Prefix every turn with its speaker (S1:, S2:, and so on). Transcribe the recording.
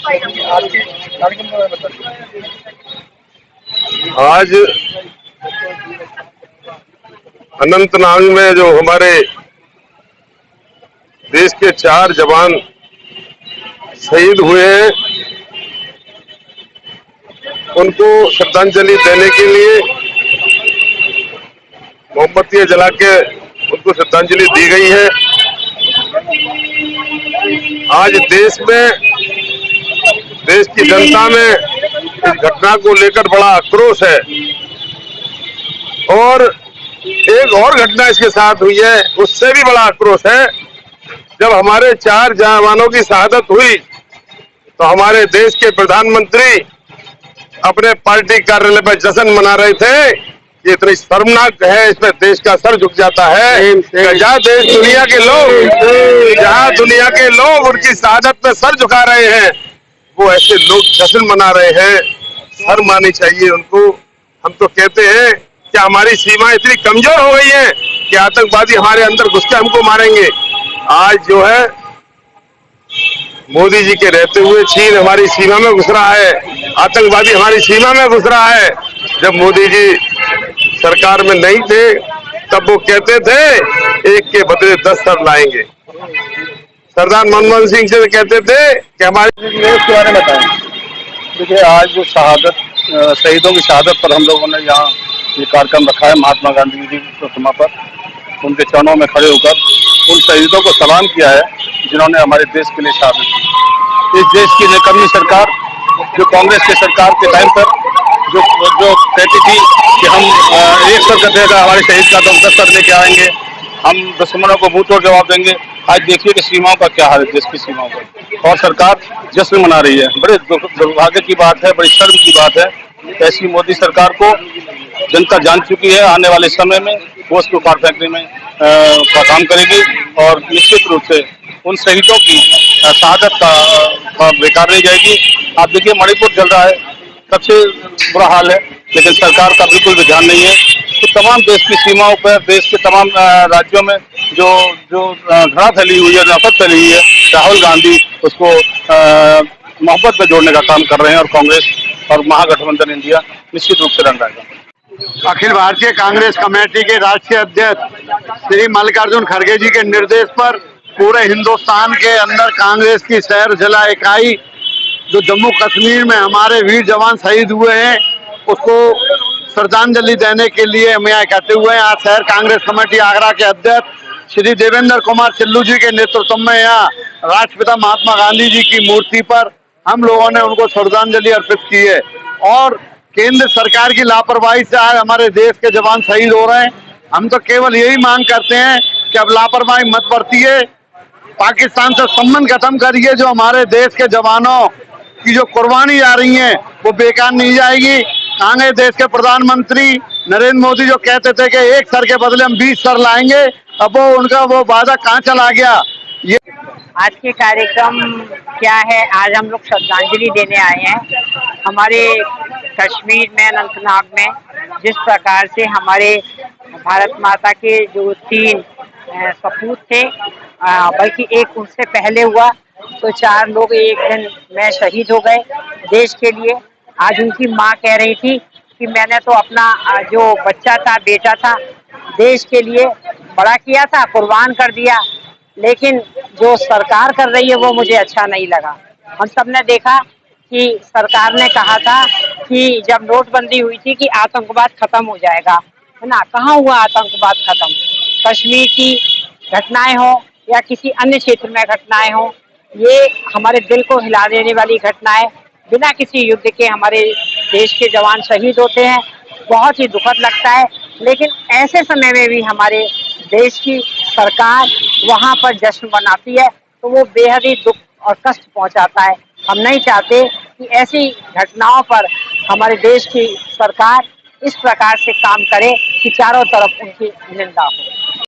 S1: आज अनंतनाग में जो हमारे देश के 4 जवान शहीद हुए हैं, उनको श्रद्धांजलि देने के लिए मोमबत्तियां जला के उनको श्रद्धांजलि दी गई है। आज देश की जनता में इस घटना को लेकर बड़ा आक्रोश है और एक और घटना इसके साथ हुई है, उससे भी बड़ा आक्रोश है। जब हमारे 4 जवानों की शहादत हुई तो हमारे देश के प्रधानमंत्री अपने पार्टी कार्यालय पर जश्न मना रहे थे। ये इतनी शर्मनाक है, इसमें देश का सर झुक जाता है। जहाँ दुनिया के लोग उनकी शहादत में सर झुका रहे हैं, वो ऐसे लोग जश्न मना रहे हैं। शर्म आनी चाहिए उनको। हम तो कहते हैं कि हमारी सीमा इतनी कमजोर हो गई है कि आतंकवादी हमारे अंदर घुस के हमको मारेंगे। आज जो है मोदी जी के रहते हुए चीन हमारी सीमा में घुस रहा है, आतंकवादी हमारी सीमा में घुस रहा है। जब मोदी जी सरकार में नहीं थे तब वो कहते थे एक के बदले 10 सर लाएंगे। सरदार मनमोहन सिंह से कहते थे कि हमारे
S2: इसके बारे में बताएं। देखिए, आज जो शहीदों की शहादत पर हम लोगों ने यहाँ ये कार्यक्रम रखा है, महात्मा गांधी जी की प्रतिमा पर उनके चरणों में खड़े होकर उन शहीदों को सलाम किया है जिन्होंने हमारे देश के लिए शहादत की। इस देश की निकम्मी सरकार, जो कांग्रेस के सरकार के टाइम पर जो कहती थी कि हम एक सर देगा हमारे शहीद का, तो हम 10 सर लेके आएंगे, हम दुश्मनों को मुंह तोड़ जवाब देंगे। आज देखिए कि सीमाओं का क्या हाल है, देश की सीमाओं का, और सरकार जश्न मना रही है। बड़े दुर्भाग्य की बात है, बड़ी शर्म की बात है। ऐसी मोदी सरकार को जनता जान चुकी है। आने वाले समय में वो उसको कार फैक्ट्री में का काम करेगी और निश्चित रूप से उन शहीदों की शहादत का बेकार नहीं जाएगी। आप देखिए, मणिपुर चल रहा है, सबसे बुरा हाल है, लेकिन सरकार का बिल्कुल भी ध्यान नहीं है। तो तमाम देश की सीमाओं पर, देश के तमाम राज्यों में जो घृणा फैली हुई है, नफरत फैली हुई है, राहुल गांधी उसको मोहब्बत में जोड़ने का काम कर रहे हैं और कांग्रेस और महागठबंधन इंडिया निश्चित रूप से रंग आएगा।
S3: अखिल भारतीय कांग्रेस कमेटी के राष्ट्रीय अध्यक्ष श्री मल्लिकार्जुन खड़गे जी के निर्देश पर पूरे हिंदुस्तान के अंदर कांग्रेस की शहर जिला इकाई जो जम्मू कश्मीर में हमारे वीर जवान शहीद हुए हैं उसको श्रद्धांजलि देने के लिए हम यहाँ इकट्ठे हुए हैं। आज शहर कांग्रेस कमेटी आगरा के अध्यक्ष श्री देवेंद्र कुमार चिल्लू जी के नेतृत्व में यहाँ राष्ट्रपिता महात्मा गांधी जी की मूर्ति पर हम लोगों ने उनको श्रद्धांजलि अर्पित की है। और केंद्र सरकार की लापरवाही से आज हमारे देश के जवान शहीद हो रहे हैं। हम तो केवल यही मांग करते हैं कि अब लापरवाही मत बरतिए, पाकिस्तान से संबंध खत्म करिए। जो हमारे देश के जवानों की जो कुर्बानी जा रही है वो बेकार नहीं जाएगी। कांग्रेस देश के प्रधानमंत्री नरेंद्र मोदी जो कहते थे कि एक सर के बदले हम 20 सर लाएंगे, अब वो वादा कहाँ चला गया। ये
S4: आज के कार्यक्रम क्या है, आज हम लोग श्रद्धांजलि देने आए हैं। हमारे कश्मीर में, अनंतनाग में जिस प्रकार से हमारे भारत माता के जो 3 सपूत थे, बल्कि एक उनसे पहले हुआ, तो 4 लोग एक दिन में शहीद हो गए देश के लिए। आज उनकी माँ कह रही थी कि मैंने तो अपना जो बच्चा था, बेटा था, देश के लिए बड़ा किया था, कुर्बान कर दिया, लेकिन जो सरकार कर रही है वो मुझे अच्छा नहीं लगा। हम सब ने देखा कि सरकार ने कहा था कि जब नोटबंदी हुई थी कि आतंकवाद खत्म हो जाएगा, है ना। कहाँ हुआ आतंकवाद खत्म? कश्मीर की घटनाएं हो या किसी अन्य क्षेत्र में घटनाएं हो, ये हमारे दिल को हिला देने वाली घटनाएं, बिना किसी युद्ध के हमारे देश के जवान शहीद होते हैं। बहुत ही दुखद लगता है, लेकिन ऐसे समय में भी हमारे देश की सरकार वहाँ पर जश्न मनाती है, तो वो बेहद ही दुख और कष्ट पहुँचाता है। हम नहीं चाहते कि ऐसी घटनाओं पर हमारे देश की सरकार इस प्रकार से काम करे कि चारों तरफ उनकी निंदा हो।